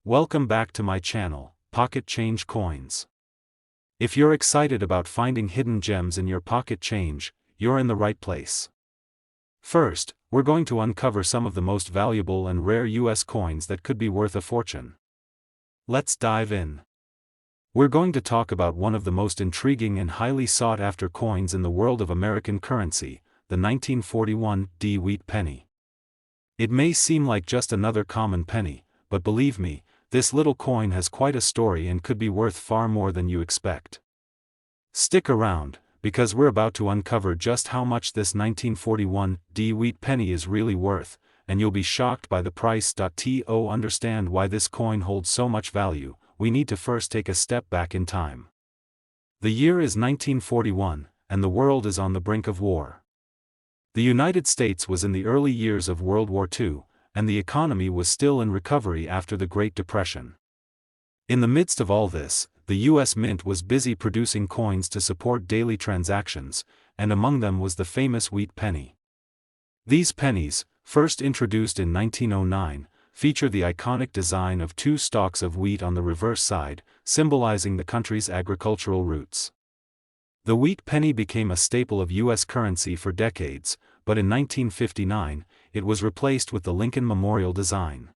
Welcome back to my channel, Pocket Change Coins. If you're excited about finding hidden gems in your pocket change, you're in the right place. First, we're going to uncover some of the most valuable and rare US coins that could be worth a fortune. Let's dive in. We're going to talk about one of the most intriguing and highly sought-after coins in the world of American currency, the 1941 wheat penny. It may seem like just another common penny, but believe me, this little coin has quite a story and could be worth far more than you expect. Stick around, because we're about to uncover just how much this 1941 wheat penny is really worth, and you'll be shocked by the price. To understand why this coin holds so much value, we need to first take a step back in time. The year is 1941, and the world is on the brink of war. The United States was in the early years of World War II, and the economy was still in recovery after the Great Depression. In the midst of all this, the U.S. Mint was busy producing coins to support daily transactions, and among them was the famous wheat penny. These pennies, first introduced in 1909, feature the iconic design of two stalks of wheat on the reverse side, symbolizing the country's agricultural roots. The wheat penny became a staple of U.S. currency for decades, but in 1959, it was replaced with the Lincoln Memorial design.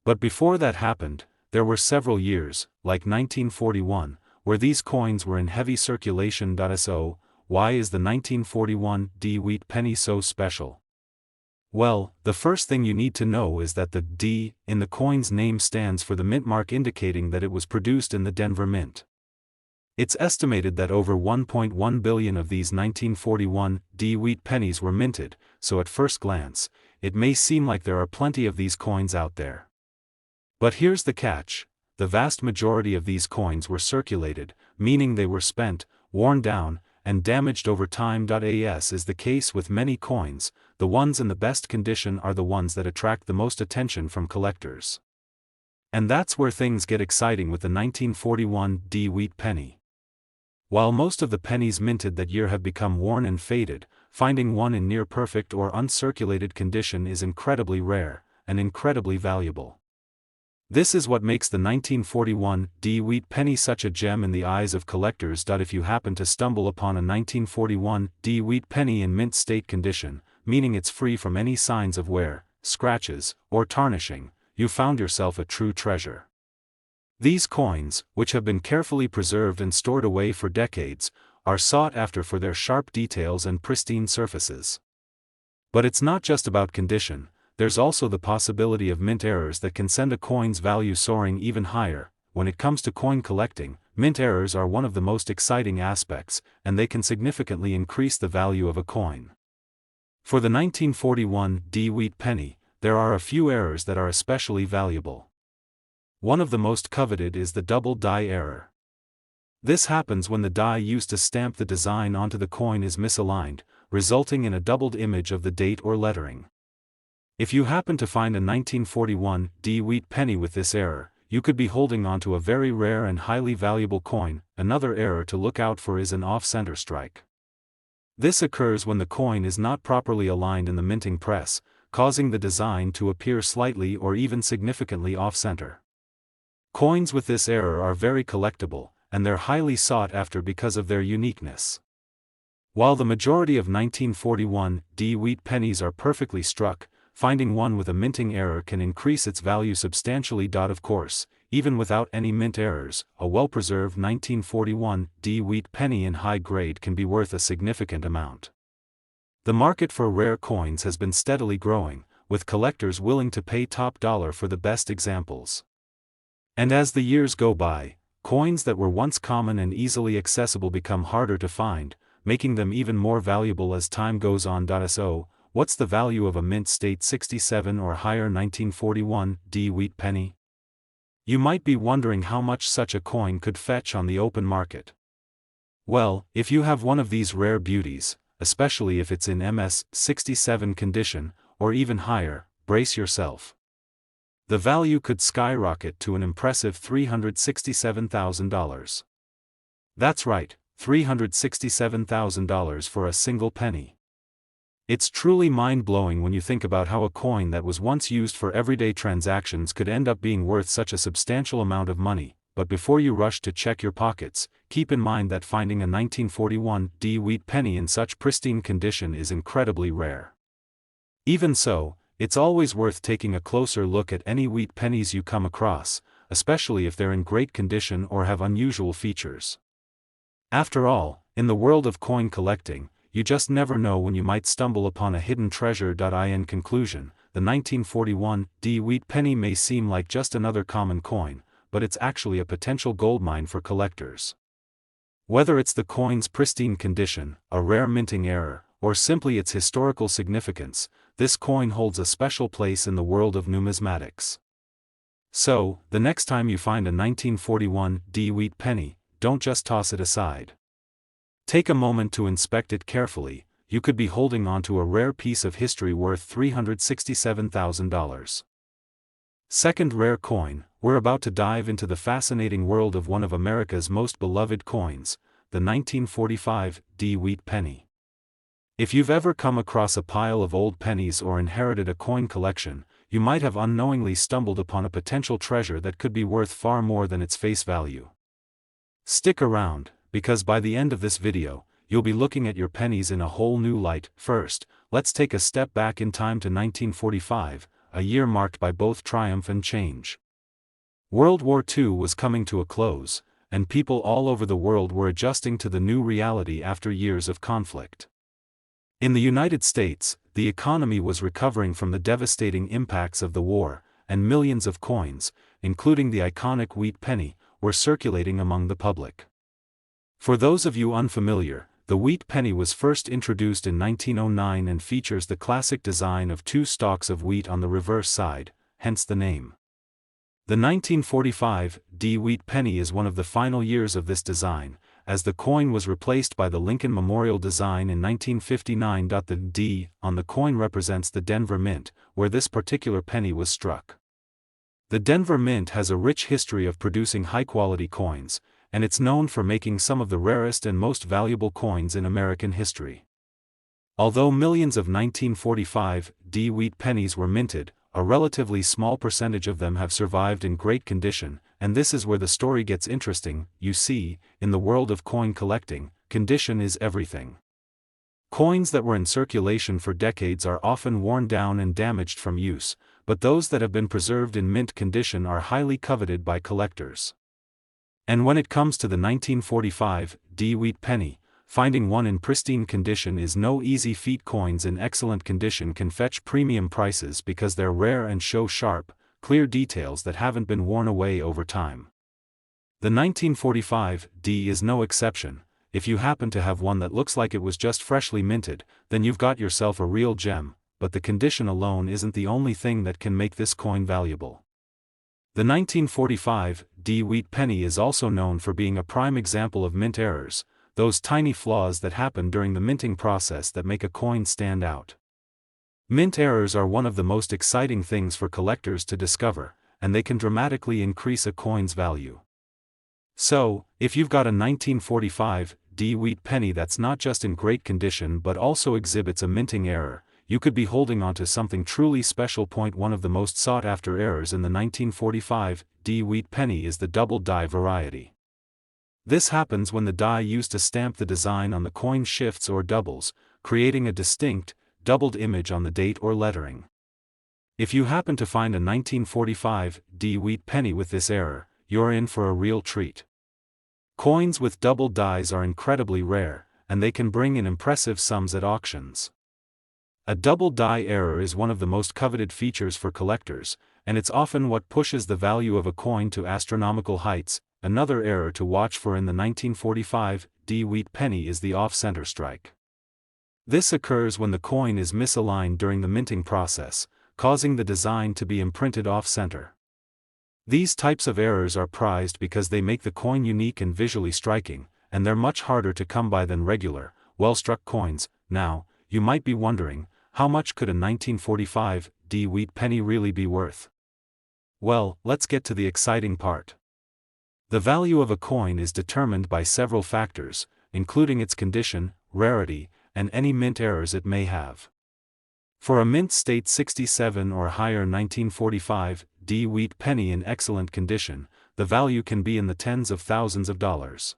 But before that happened, there were several years, like 1941, where these coins were in heavy circulation. So, why is the 1941 wheat penny so special? Well, the first thing you need to know is that the D in the coin's name stands for the mint mark, indicating that it was produced in the Denver Mint. It's estimated that over 1.1 billion of these 1941 wheat pennies were minted, so at first glance, it may seem like there are plenty of these coins out there. But here's the catch: the vast majority of these coins were circulated, meaning they were spent, worn down, and damaged over time. As is the case with many coins, the ones in the best condition are the ones that attract the most attention from collectors. And that's where things get exciting with the 1941 wheat penny. While most of the pennies minted that year have become worn and faded, finding one in near perfect or uncirculated condition is incredibly rare, and incredibly valuable. This is what makes the 1941 wheat penny such a gem in the eyes of collectors. If you happen to stumble upon a 1941 wheat penny in mint state condition, meaning it's free from any signs of wear, scratches, or tarnishing, you found yourself a true treasure. These coins, which have been carefully preserved and stored away for decades, are sought after for their sharp details and pristine surfaces. But it's not just about condition, there's also the possibility of mint errors that can send a coin's value soaring even higher. When it comes to coin collecting, mint errors are one of the most exciting aspects, and they can significantly increase the value of a coin. For the 1941 wheat penny, there are a few errors that are especially valuable. One of the most coveted is the double die error. This happens when the die used to stamp the design onto the coin is misaligned, resulting in a doubled image of the date or lettering. If you happen to find a 1941 wheat penny with this error, you could be holding onto a very rare and highly valuable coin. Another error to look out for is an off-center strike. This occurs when the coin is not properly aligned in the minting press, causing the design to appear slightly or even significantly off-center. Coins with this error are very collectible, and they're highly sought after because of their uniqueness. While the majority of 1941 wheat pennies are perfectly struck, finding one with a minting error can increase its value substantially. Of course, even without any mint errors, a well-preserved 1941 wheat penny in high grade can be worth a significant amount. The market for rare coins has been steadily growing, with collectors willing to pay top dollar for the best examples. And as the years go by, coins that were once common and easily accessible become harder to find, making them even more valuable as time goes on. So, what's the value of a mint state 67 or higher 1941 wheat penny? You might be wondering how much such a coin could fetch on the open market. Well, if you have one of these rare beauties, especially if it's in MS 67 condition, or even higher, brace yourself. The value could skyrocket to an impressive $367,000. That's right, $367,000 for a single penny. It's truly mind-blowing when you think about how a coin that was once used for everyday transactions could end up being worth such a substantial amount of money. But before you rush to check your pockets, keep in mind that finding a 1941 wheat penny in such pristine condition is incredibly rare. Even so, it's always worth taking a closer look at any wheat pennies you come across, especially if they're in great condition or have unusual features. After all, in the world of coin collecting, you just never know when you might stumble upon a hidden treasure. In conclusion, the 1941 wheat penny may seem like just another common coin, but it's actually a potential goldmine for collectors. Whether it's the coin's pristine condition, a rare minting error, or simply its historical significance, this coin holds a special place in the world of numismatics. So, the next time you find a 1941 wheat penny, don't just toss it aside. Take a moment to inspect it carefully. You could be holding onto a rare piece of history worth $367,000. Second rare coin, we're about to dive into the fascinating world of one of America's most beloved coins, the 1945 wheat penny. If you've ever come across a pile of old pennies or inherited a coin collection, you might have unknowingly stumbled upon a potential treasure that could be worth far more than its face value. Stick around, because by the end of this video, you'll be looking at your pennies in a whole new light. First, let's take a step back in time to 1945, a year marked by both triumph and change. World War II was coming to a close, and people all over the world were adjusting to the new reality after years of conflict. In the United States, the economy was recovering from the devastating impacts of the war, and millions of coins, including the iconic wheat penny, were circulating among the public. For those of you unfamiliar, the wheat penny was first introduced in 1909 and features the classic design of two stalks of wheat on the reverse side, hence the name. The 1945 wheat penny is one of the final years of this design, as the coin was replaced by the Lincoln Memorial design in 1959. The D on the coin represents the Denver Mint, where this particular penny was struck. The Denver Mint has a rich history of producing high-quality coins, and it's known for making some of the rarest and most valuable coins in American history. Although millions of 1945 wheat pennies were minted, a relatively small percentage of them have survived in great condition, and this is where the story gets interesting. You see, in the world of coin collecting, condition is everything. Coins that were in circulation for decades are often worn down and damaged from use, but those that have been preserved in mint condition are highly coveted by collectors. And when it comes to the 1945 wheat penny, finding one in pristine condition is no easy feat. Coins in excellent condition can fetch premium prices because they're rare and show sharp, clear details that haven't been worn away over time. The 1945 is no exception. If you happen to have one that looks like it was just freshly minted, then you've got yourself a real gem, but the condition alone isn't the only thing that can make this coin valuable. The 1945 wheat penny is also known for being a prime example of mint errors, those tiny flaws that happen during the minting process that make a coin stand out. Mint errors are one of the most exciting things for collectors to discover, and they can dramatically increase a coin's value. So, if you've got a 1945 wheat penny that's not just in great condition but also exhibits a minting error, you could be holding onto something truly special. One of the most sought-after errors in the 1945 wheat penny is the double die variety. This happens when the die used to stamp the design on the coin shifts or doubles, creating a distinct, doubled image on the date or lettering. If you happen to find a 1945 wheat penny with this error, you're in for a real treat. Coins with double dies are incredibly rare, and they can bring in impressive sums at auctions. A double die error is one of the most coveted features for collectors, and it's often what pushes the value of a coin to astronomical heights. Another error to watch for in the 1945 wheat penny is the off-center strike. This occurs when the coin is misaligned during the minting process, causing the design to be imprinted off-center. These types of errors are prized because they make the coin unique and visually striking, and they're much harder to come by than regular, well-struck coins. Now, you might be wondering, how much could a 1945 wheat penny really be worth? Well, let's get to the exciting part. The value of a coin is determined by several factors, including its condition, rarity, and any mint errors it may have. For a mint state 67 or higher 1945 D wheat penny in excellent condition, the value can be in the tens of thousands of dollars.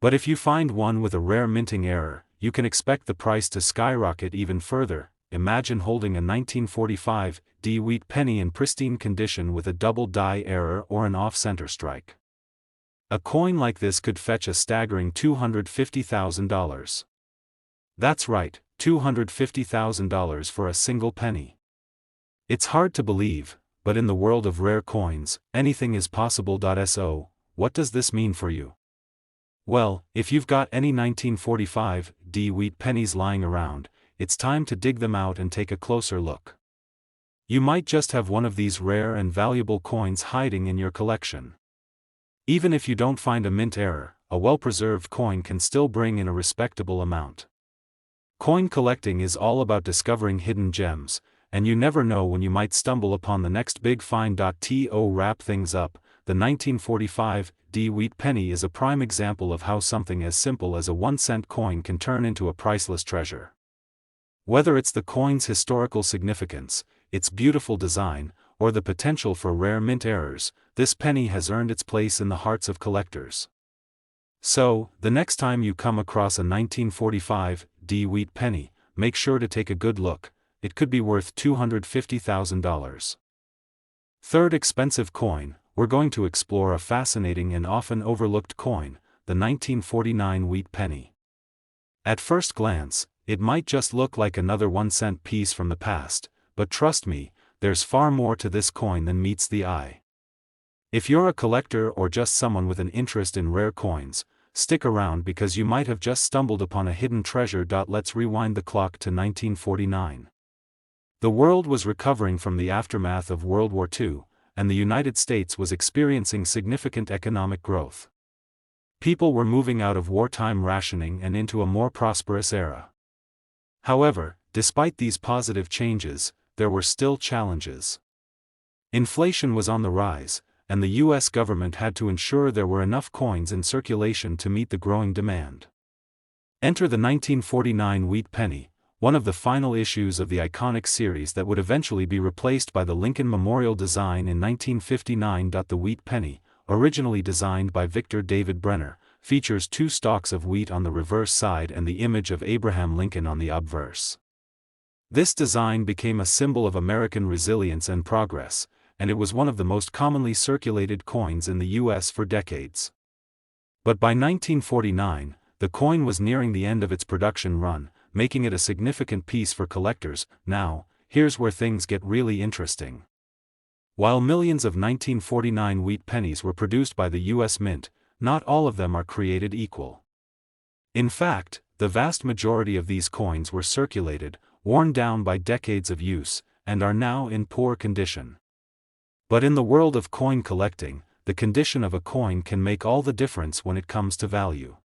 But if you find one with a rare minting error, you can expect the price to skyrocket even further. Imagine holding a 1945 D wheat penny in pristine condition with a double die error or an off-center strike. A coin like this could fetch a staggering $250,000. That's right, $250,000 for a single penny. It's hard to believe, but in the world of rare coins, anything is possible. So, what does this mean for you? Well, if you've got any 1945 D wheat pennies lying around, it's time to dig them out and take a closer look. You might just have one of these rare and valuable coins hiding in your collection. Even if you don't find a mint error, a well-preserved coin can still bring in a respectable amount. Coin collecting is all about discovering hidden gems, and you never know when you might stumble upon the next big find. To wrap things up, the 1945 D wheat penny is a prime example of how something as simple as a 1-cent coin can turn into a priceless treasure. Whether it's the coin's historical significance, its beautiful design, or the potential for rare mint errors, this penny has earned its place in the hearts of collectors. So, the next time you come across a 1945 D wheat penny, make sure to take a good look. It could be worth $250,000. Third expensive coin, we're going to explore a fascinating and often overlooked coin, the 1949 wheat penny. At first glance, it might just look like another 1-cent piece from the past, but trust me, there's far more to this coin than meets the eye. If you're a collector or just someone with an interest in rare coins, stick around because you might have just stumbled upon a hidden treasure. Let's rewind the clock to 1949. The world was recovering from the aftermath of World War II, and the United States was experiencing significant economic growth. People were moving out of wartime rationing and into a more prosperous era. However, despite these positive changes, there were still challenges. Inflation was on the rise, and the U.S. government had to ensure there were enough coins in circulation to meet the growing demand. Enter the 1949 wheat penny, one of the final issues of the iconic series that would eventually be replaced by the Lincoln Memorial design in 1959. The wheat penny, originally designed by Victor David Brenner, features 2 stalks of wheat on the reverse side and the image of Abraham Lincoln on the obverse. This design became a symbol of American resilience and progress, and it was one of the most commonly circulated coins in the U.S. for decades. But by 1949, the coin was nearing the end of its production run, making it a significant piece for collectors. Now, here's where things get really interesting. While millions of 1949 wheat pennies were produced by the U.S. Mint, not all of them are created equal. In fact, the vast majority of these coins were circulated, worn down by decades of use, and are now in poor condition. But in the world of coin collecting, the condition of a coin can make all the difference when it comes to value.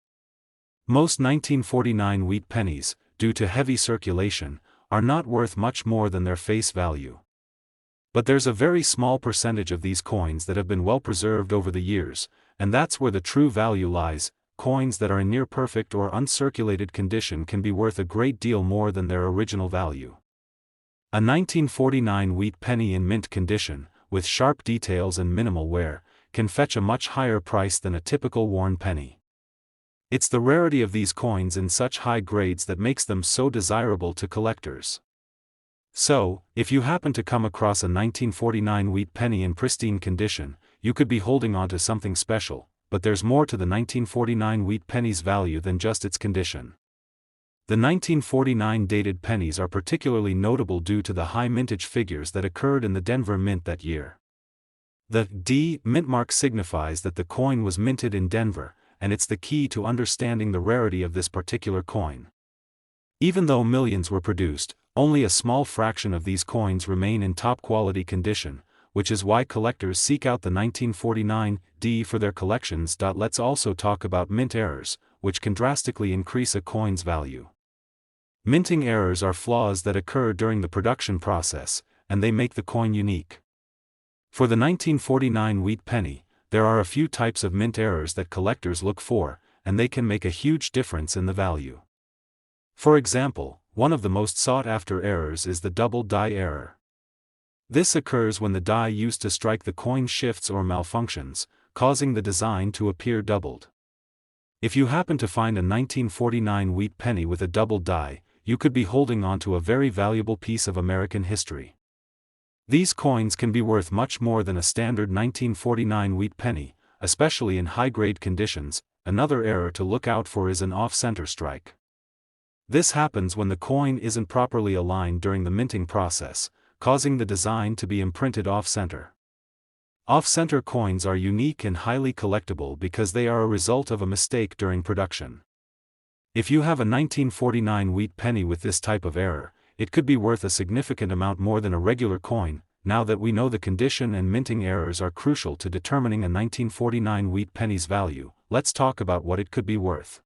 Most 1949 wheat pennies, due to heavy circulation, are not worth much more than their face value. But there's a very small percentage of these coins that have been well preserved over the years, and that's where the true value lies. Coins that are in near perfect or uncirculated condition can be worth a great deal more than their original value. A 1949 wheat penny in mint condition, with sharp details and minimal wear, can fetch a much higher price than a typical worn penny. It's the rarity of these coins in such high grades that makes them so desirable to collectors. So, if you happen to come across a 1949 wheat penny in pristine condition, you could be holding on to something special, but there's more to the 1949 wheat penny's value than just its condition. The 1949 dated pennies are particularly notable due to the high mintage figures that occurred in the Denver Mint that year. The D mint mark signifies that the coin was minted in Denver, and it's the key to understanding the rarity of this particular coin. Even though millions were produced, only a small fraction of these coins remain in top-quality condition, which is why collectors seek out the 1949 D for their collections. Let's also talk about mint errors, which can drastically increase a coin's value. Minting errors are flaws that occur during the production process, and they make the coin unique. For the 1949 wheat penny, there are a few types of mint errors that collectors look for, and they can make a huge difference in the value. For example, one of the most sought-after errors is the double die error. This occurs when the die used to strike the coin shifts or malfunctions, causing the design to appear doubled. If you happen to find a 1949 wheat penny with a double die, you could be holding onto a very valuable piece of American history. These coins can be worth much more than a standard 1949 wheat penny, especially in high-grade conditions. Another error to look out for is an off-center strike. This happens when the coin isn't properly aligned during the minting process, causing the design to be imprinted off-center. Off-center coins are unique and highly collectible because they are a result of a mistake during production. If you have a 1949 wheat penny with this type of error, it could be worth a significant amount more than a regular coin. Now that we know the condition and minting errors are crucial to determining a 1949 wheat penny's value, let's talk about what it could be worth.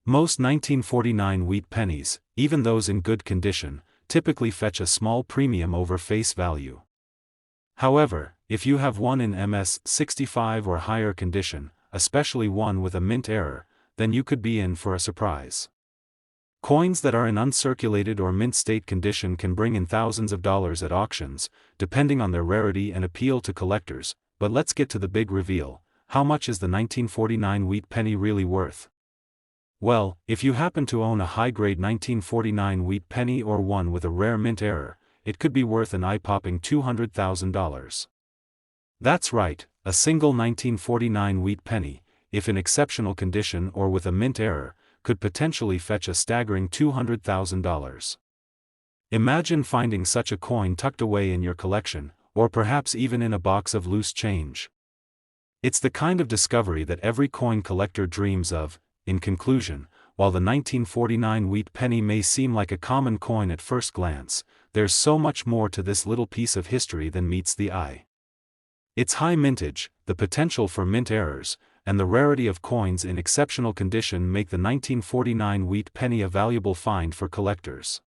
Most 1949 wheat pennies, even those in good condition, typically fetch a small premium over face value. However, if you have one in MS-65 or higher condition, especially one with a mint error, then you could be in for a surprise. Coins that are in uncirculated or mint state condition can bring in thousands of dollars at auctions, depending on their rarity and appeal to collectors. But let's get to the big reveal: how much is the 1949 wheat penny really worth? Well, if you happen to own a high-grade 1949 wheat penny or one with a rare mint error, it could be worth an eye-popping $200,000. That's right, a single 1949 wheat penny, if in exceptional condition or with a mint error, could potentially fetch a staggering $200,000. Imagine finding such a coin tucked away in your collection, or perhaps even in a box of loose change. It's the kind of discovery that every coin collector dreams of. In conclusion, while the 1949 wheat penny may seem like a common coin at first glance, there's so much more to this little piece of history than meets the eye. Its high mintage, the potential for mint errors, and the rarity of coins in exceptional condition make the 1949 wheat penny a valuable find for collectors.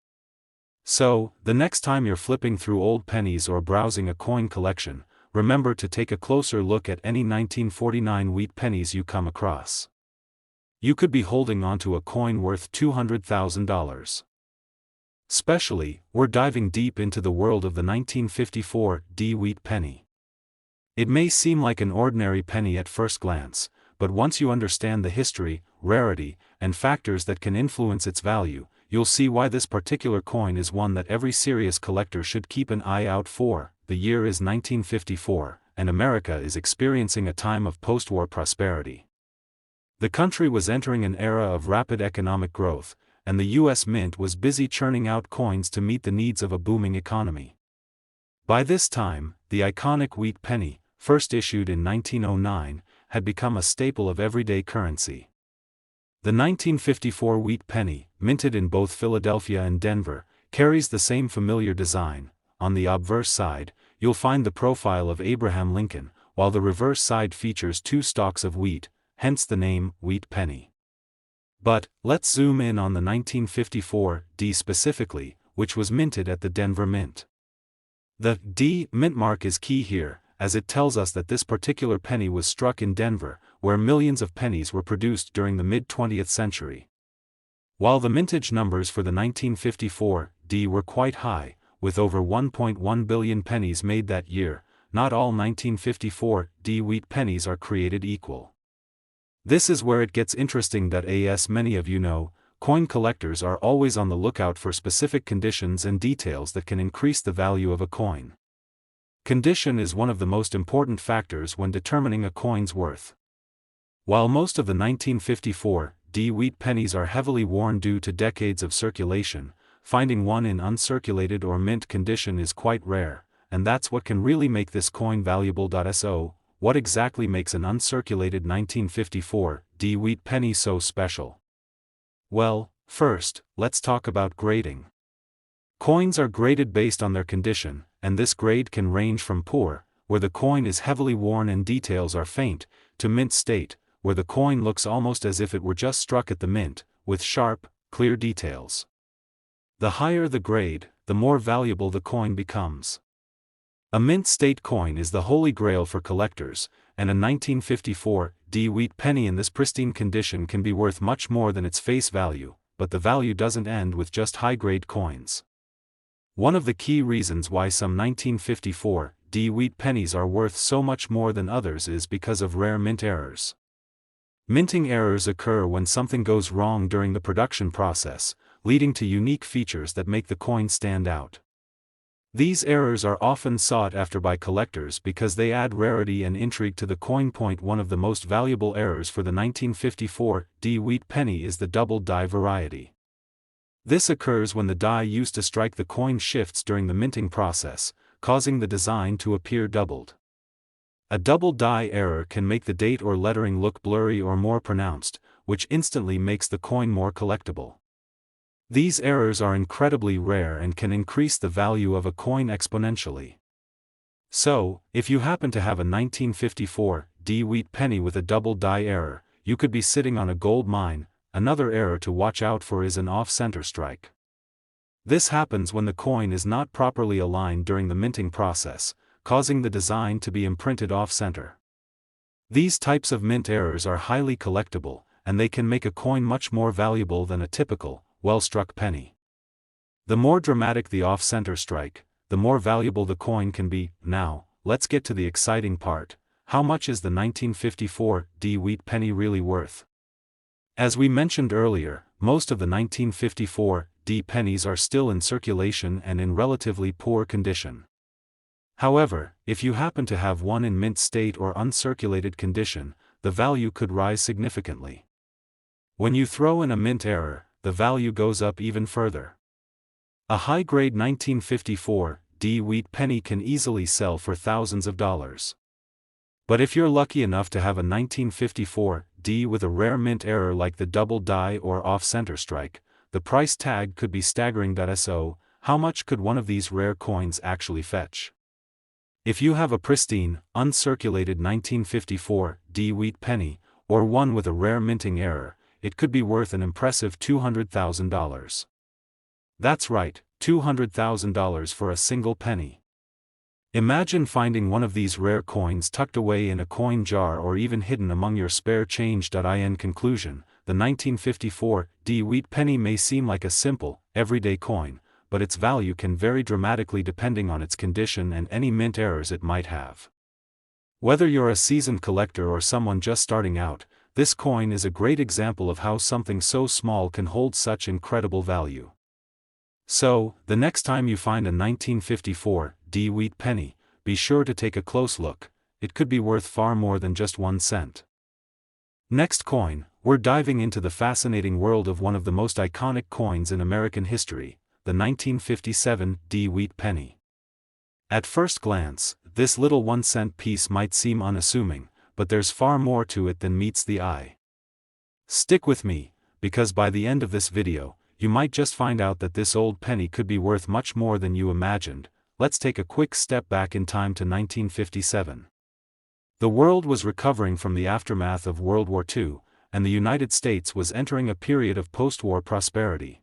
So, the next time you're flipping through old pennies or browsing a coin collection, remember to take a closer look at any 1949 wheat pennies you come across. You could be holding onto a coin worth $200,000. Especially, we're diving deep into the world of the 1954 wheat penny. It may seem like an ordinary penny at first glance, but once you understand the history, rarity, and factors that can influence its value, you'll see why this particular coin is one that every serious collector should keep an eye out for. The year is 1954, and America is experiencing a time of post-war prosperity. The country was entering an era of rapid economic growth, and the U.S. Mint was busy churning out coins to meet the needs of a booming economy. By this time, the iconic wheat penny, first issued in 1909, had become a staple of everyday currency. The 1954 wheat penny, minted in both Philadelphia and Denver, carries the same familiar design. On the obverse side, you'll find the profile of Abraham Lincoln, while the reverse side features two stalks of wheat, hence the name, wheat penny. But, let's zoom in on the 1954 D specifically, which was minted at the Denver Mint. The D mint mark is key here, as it tells us that this particular penny was struck in Denver, where millions of pennies were produced during the mid-20th century. While the mintage numbers for the 1954 D were quite high, with over 1.1 billion pennies made that year, not all 1954 D wheat pennies are created equal. This is where it gets interesting. As many of you know, coin collectors are always on the lookout for specific conditions and details that can increase the value of a coin. Condition is one of the most important factors when determining a coin's worth. While most of the 1954 D wheat pennies are heavily worn due to decades of circulation, finding one in uncirculated or mint condition is quite rare, and that's what can really make this coin valuable. So, what exactly makes an uncirculated 1954 D wheat penny so special? Well, first, let's talk about grading. Coins are graded based on their condition, and this grade can range from poor, where the coin is heavily worn and details are faint, to mint state, where the coin looks almost as if it were just struck at the mint, with sharp, clear details. The higher the grade, the more valuable the coin becomes. A mint state coin is the holy grail for collectors, and a 1954 D wheat penny in this pristine condition can be worth much more than its face value. but the value doesn't end with just high-grade coins. One of the key reasons why some 1954 D wheat pennies are worth so much more than others is because of rare mint errors. Minting errors occur when something goes wrong during the production process, leading to unique features that make the coin stand out. These errors are often sought after by collectors because they add rarity and intrigue to the coin. One of the most valuable errors for the 1954 D wheat penny is the double die variety. This occurs when the die used to strike the coin shifts during the minting process, causing the design to appear doubled. A double die error can make the date or lettering look blurry or more pronounced, which instantly makes the coin more collectible. These errors are incredibly rare and can increase the value of a coin exponentially. So, if you happen to have a 1954 D wheat penny with a double die error, you could be sitting on a gold mine. Another error to watch out for is an off-center strike. This happens when the coin is not properly aligned during the minting process, causing the design to be imprinted off-center. These types of mint errors are highly collectible, and they can make a coin much more valuable than a typical, well-struck penny. The more dramatic the off-center strike, the more valuable the coin can be. Now, let's get to the exciting part. How much is the 1954 D wheat penny really worth? As we mentioned earlier, most of the 1954 D pennies are still in circulation and in relatively poor condition. However, if you happen to have one in mint state or uncirculated condition, the value could rise significantly. When you throw in a mint error, the value goes up even further. A high-grade 1954 D wheat penny can easily sell for thousands of dollars. But if you're lucky enough to have a 1954 D with a rare mint error like the double die or off-center strike, the price tag could be staggering. So, how much could one of these rare coins actually fetch? If you have a pristine, uncirculated 1954 D wheat penny, or one with a rare minting error, it could be worth an impressive $200,000. That's right, $200,000 for a single penny. Imagine finding one of these rare coins tucked away in a coin jar or even hidden among your spare change. In conclusion, the 1954 D wheat penny may seem like a simple, everyday coin, but its value can vary dramatically depending on its condition and any mint errors it might have. Whether you're a seasoned collector or someone just starting out, this coin is a great example of how something so small can hold such incredible value. So, the next time you find a 1954 D wheat penny, be sure to take a close look. It could be worth far more than just 1 cent. Next coin, we're diving into the fascinating world of one of the most iconic coins in American history, the 1957 D wheat penny. At first glance, this little 1-cent piece might seem unassuming, but there's far more to it than meets the eye. Stick with me, because by the end of this video, you might just find out that this old penny could be worth much more than you imagined. Let's take a quick step back in time to 1957. The world was recovering from the aftermath of World War II, and the United States was entering a period of post-war prosperity.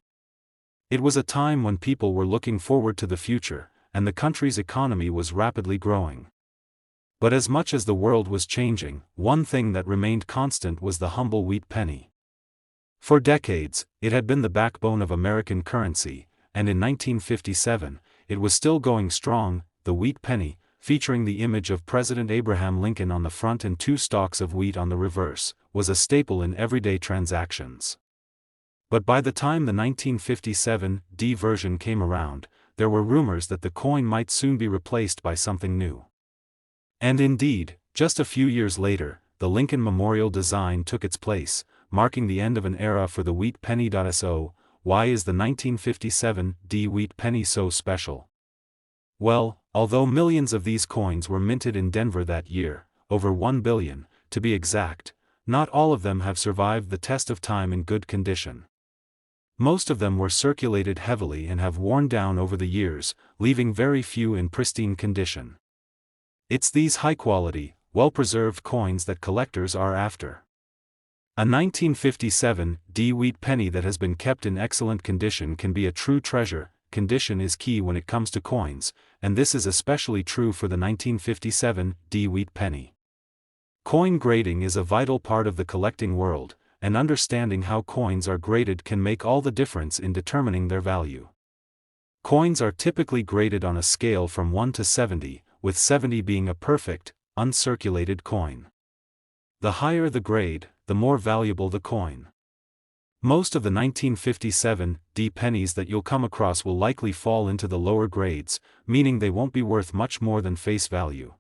It was a time when people were looking forward to the future, and the country's economy was rapidly growing. But as much as the world was changing, one thing that remained constant was the humble wheat penny. For decades, it had been the backbone of American currency, and in 1957, it was still going strong. The wheat penny, featuring the image of President Abraham Lincoln on the front and 2 stalks of wheat on the reverse, was a staple in everyday transactions. But by the time the 1957 D version came around, there were rumors that the coin might soon be replaced by something new. And indeed, just a few years later, the Lincoln Memorial design took its place, marking the end of an era for the wheat penny. So, why is the 1957 D wheat penny so special? Well, although millions of these coins were minted in Denver that year, over 1 billion, to be exact, not all of them have survived the test of time in good condition. Most of them were circulated heavily and have worn down over the years, leaving very few in pristine condition. It's these high-quality, well-preserved coins that collectors are after. A 1957 D wheat penny that has been kept in excellent condition can be a true treasure. Condition is key when it comes to coins, and this is especially true for the 1957 D wheat penny. Coin grading is a vital part of the collecting world, and understanding how coins are graded can make all the difference in determining their value. Coins are typically graded on a scale from 1 to 70, with 70 being a perfect, uncirculated coin. The higher the grade, the more valuable the coin. Most of the 1957 D pennies that you'll come across will likely fall into the lower grades, meaning they won't be worth much more than face value.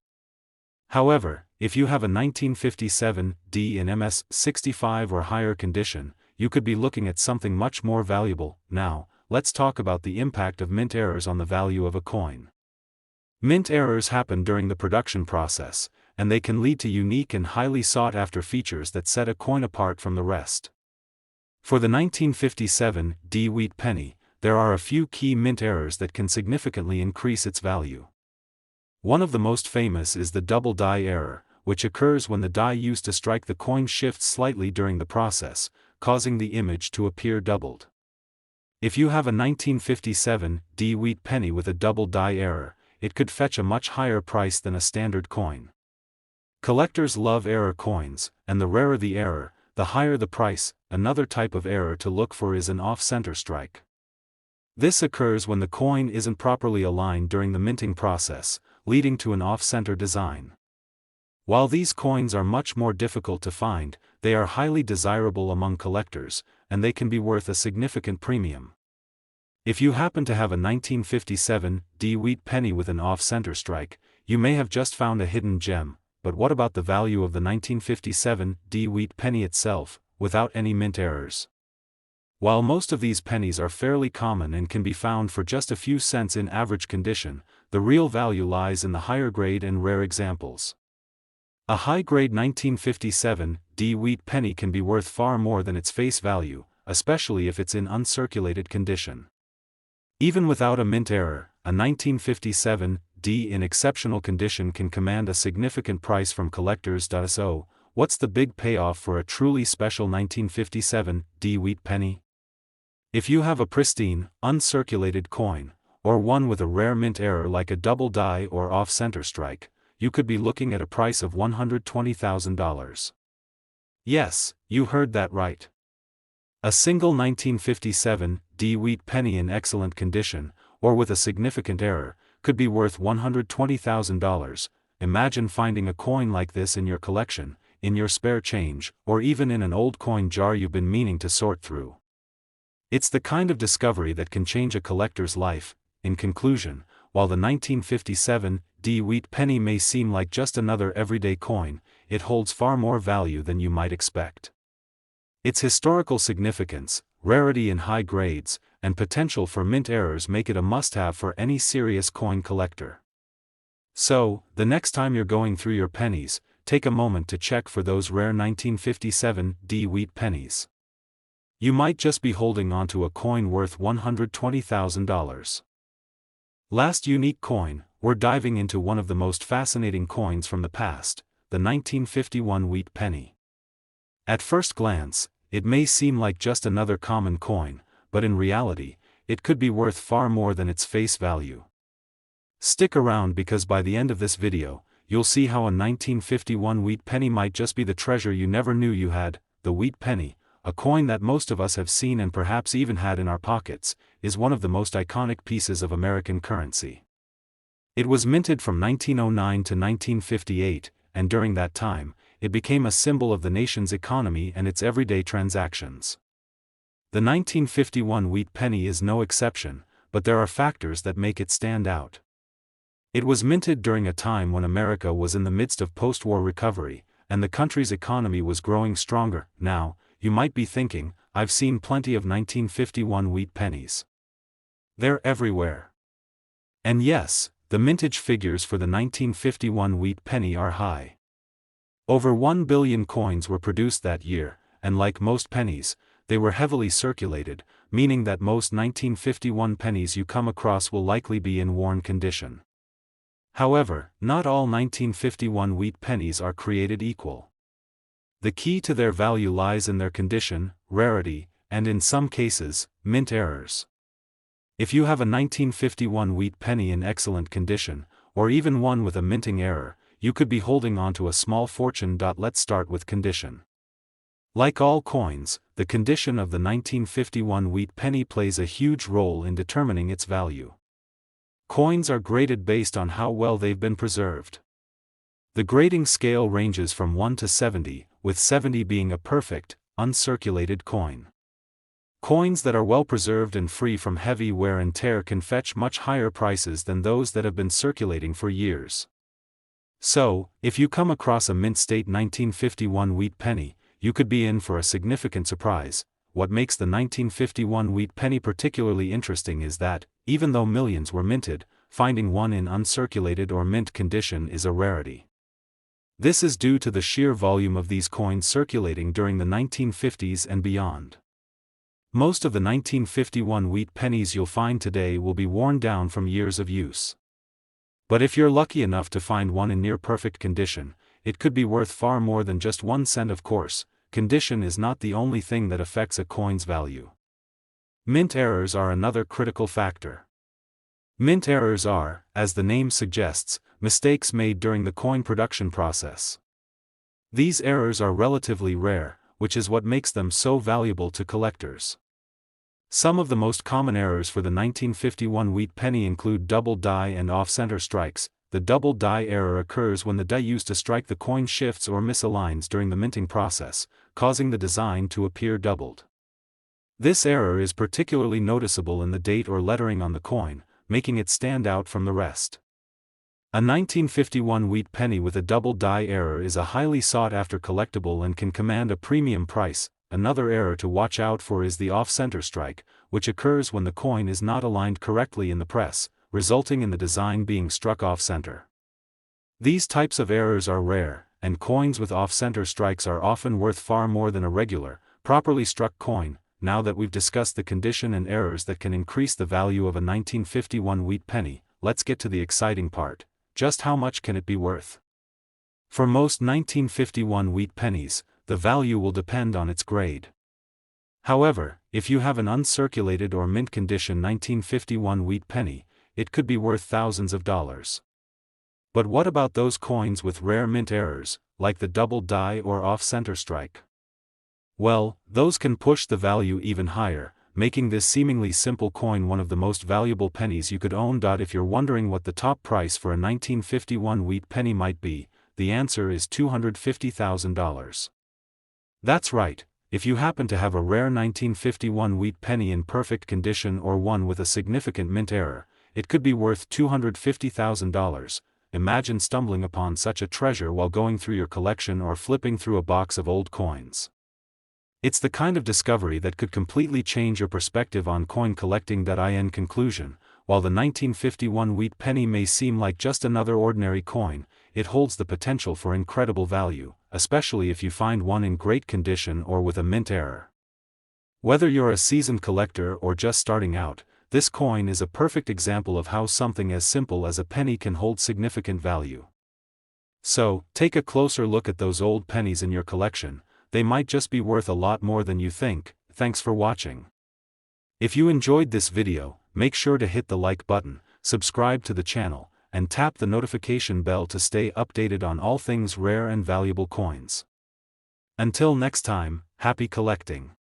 However, if you have a 1957 D in MS-65 or higher condition, you could be looking at something much more valuable. Now, let's talk about the impact of mint errors on the value of a coin. Mint errors happen during the production process, and they can lead to unique and highly sought-after features that set a coin apart from the rest. For the 1957 D wheat penny, there are a few key mint errors that can significantly increase its value. One of the most famous is the double die error, which occurs when the die used to strike the coin shifts slightly during the process, causing the image to appear doubled. If you have a 1957 D wheat penny with a double die error, it could fetch a much higher price than a standard coin. Collectors love error coins, and the rarer the error, the higher the price. Another type of error to look for is an off-center strike. This occurs when the coin isn't properly aligned during the minting process, leading to an off-center design. While these coins are much more difficult to find, they are highly desirable among collectors, and they can be worth a significant premium. If you happen to have a 1957 D wheat penny with an off-center strike, you may have just found a hidden gem. But what about the value of the 1957 D wheat penny itself, without any mint errors? While most of these pennies are fairly common and can be found for just a few cents in average condition, the real value lies in the higher grade and rare examples. A high-grade 1957 D wheat penny can be worth far more than its face value, especially if it's in uncirculated condition. Even without a mint error, a 1957 D in exceptional condition can command a significant price from collectors. So, what's the big payoff for a truly special 1957 D wheat penny? If you have a pristine, uncirculated coin, or one with a rare mint error like a double die or off-center strike, you could be looking at a price of $120,000. Yes, you heard that right. A single 1957 D wheat penny in excellent condition, or with a significant error, could be worth $120,000. Imagine finding a coin like this in your collection, in your spare change, or even in an old coin jar you've been meaning to sort through. It's the kind of discovery that can change a collector's life. In conclusion, while the 1957 D wheat penny may seem like just another everyday coin, it holds far more value than you might expect. Its historical significance, rarity in high grades, and potential for mint errors make it a must-have for any serious coin collector. So, the next time you're going through your pennies, take a moment to check for those rare 1957 D wheat pennies. You might just be holding onto a coin worth $120,000. Last unique coin, we're diving into one of the most fascinating coins from the past, the 1951 wheat penny. At first glance, it may seem like just another common coin, but in reality, it could be worth far more than its face value. Stick around because by the end of this video, you'll see how a 1951 wheat penny might just be the treasure you never knew you had. The wheat penny, a coin that most of us have seen and perhaps even had in our pockets, is one of the most iconic pieces of American currency. It was minted from 1909 to 1958, and during that time, it became a symbol of the nation's economy and its everyday transactions. The 1951 wheat penny is no exception, but there are factors that make it stand out. It was minted during a time when America was in the midst of post-war recovery, and the country's economy was growing stronger. Now, you might be thinking, I've seen plenty of 1951 wheat pennies. They're everywhere. And yes, the mintage figures for the 1951 wheat penny are high. Over 1 billion coins were produced that year, and like most pennies, they were heavily circulated, meaning that most 1951 pennies you come across will likely be in worn condition. However, not all 1951 wheat pennies are created equal. The key to their value lies in their condition, rarity, and in some cases, mint errors. If you have a 1951 wheat penny in excellent condition, or even one with a minting error, you could be holding on to a small fortune. Let's start with condition. Like all coins, the condition of the 1951 wheat penny plays a huge role in determining its value. Coins are graded based on how well they've been preserved. The grading scale ranges from 1 to 70, with 70 being a perfect, uncirculated coin. Coins that are well preserved and free from heavy wear and tear can fetch much higher prices than those that have been circulating for years. So, if you come across a mint-state 1951 wheat penny, you could be in for a significant surprise. What makes the 1951 wheat penny particularly interesting is that, even though millions were minted, finding one in uncirculated or mint condition is a rarity. This is due to the sheer volume of these coins circulating during the 1950s and beyond. Most of the 1951 wheat pennies you'll find today will be worn down from years of use. But if you're lucky enough to find one in near-perfect condition, it could be worth far more than just 1 cent. Of course, condition is not the only thing that affects a coin's value. Mint errors are another critical factor. Mint errors are, as the name suggests, mistakes made during the coin production process. These errors are relatively rare, which is what makes them so valuable to collectors. Some of the most common errors for the 1951 wheat penny include double die and off-center strikes. The double die error occurs when the die used to strike the coin shifts or misaligns during the minting process, causing the design to appear doubled. This error is particularly noticeable in the date or lettering on the coin, making it stand out from the rest. A 1951 wheat penny with a double die error is a highly sought-after collectible and can command a premium price. Another error to watch out for is the off-center strike, which occurs when the coin is not aligned correctly in the press, resulting in the design being struck off-center. These types of errors are rare, and coins with off-center strikes are often worth far more than a regular, properly struck coin. Now that we've discussed the condition and errors that can increase the value of a 1951 wheat penny, let's get to the exciting part. Just how much can it be worth? For most 1951 wheat pennies, the value will depend on its grade. However, if you have an uncirculated or mint condition 1951 wheat penny, it could be worth thousands of dollars. But what about those coins with rare mint errors, like the double die or off-center strike? Well, those can push the value even higher, making this seemingly simple coin one of the most valuable pennies you could own. If you're wondering what the top price for a 1951 wheat penny might be, the answer is $250,000. That's right, if you happen to have a rare 1951 wheat penny in perfect condition or one with a significant mint error, it could be worth $250,000. Imagine stumbling upon such a treasure while going through your collection or flipping through a box of old coins. It's the kind of discovery that could completely change your perspective on coin collecting. In conclusion, while the 1951 wheat penny may seem like just another ordinary coin, it holds the potential for incredible value, especially if you find one in great condition or with a mint error. Whether you're a seasoned collector or just starting out, this coin is a perfect example of how something as simple as a penny can hold significant value. So, take a closer look at those old pennies in your collection. They might just be worth a lot more than you think. Thanks for watching. If you enjoyed this video, make sure to hit the like button, subscribe to the channel, and tap the notification bell to stay updated on all things rare and valuable coins. Until next time, happy collecting.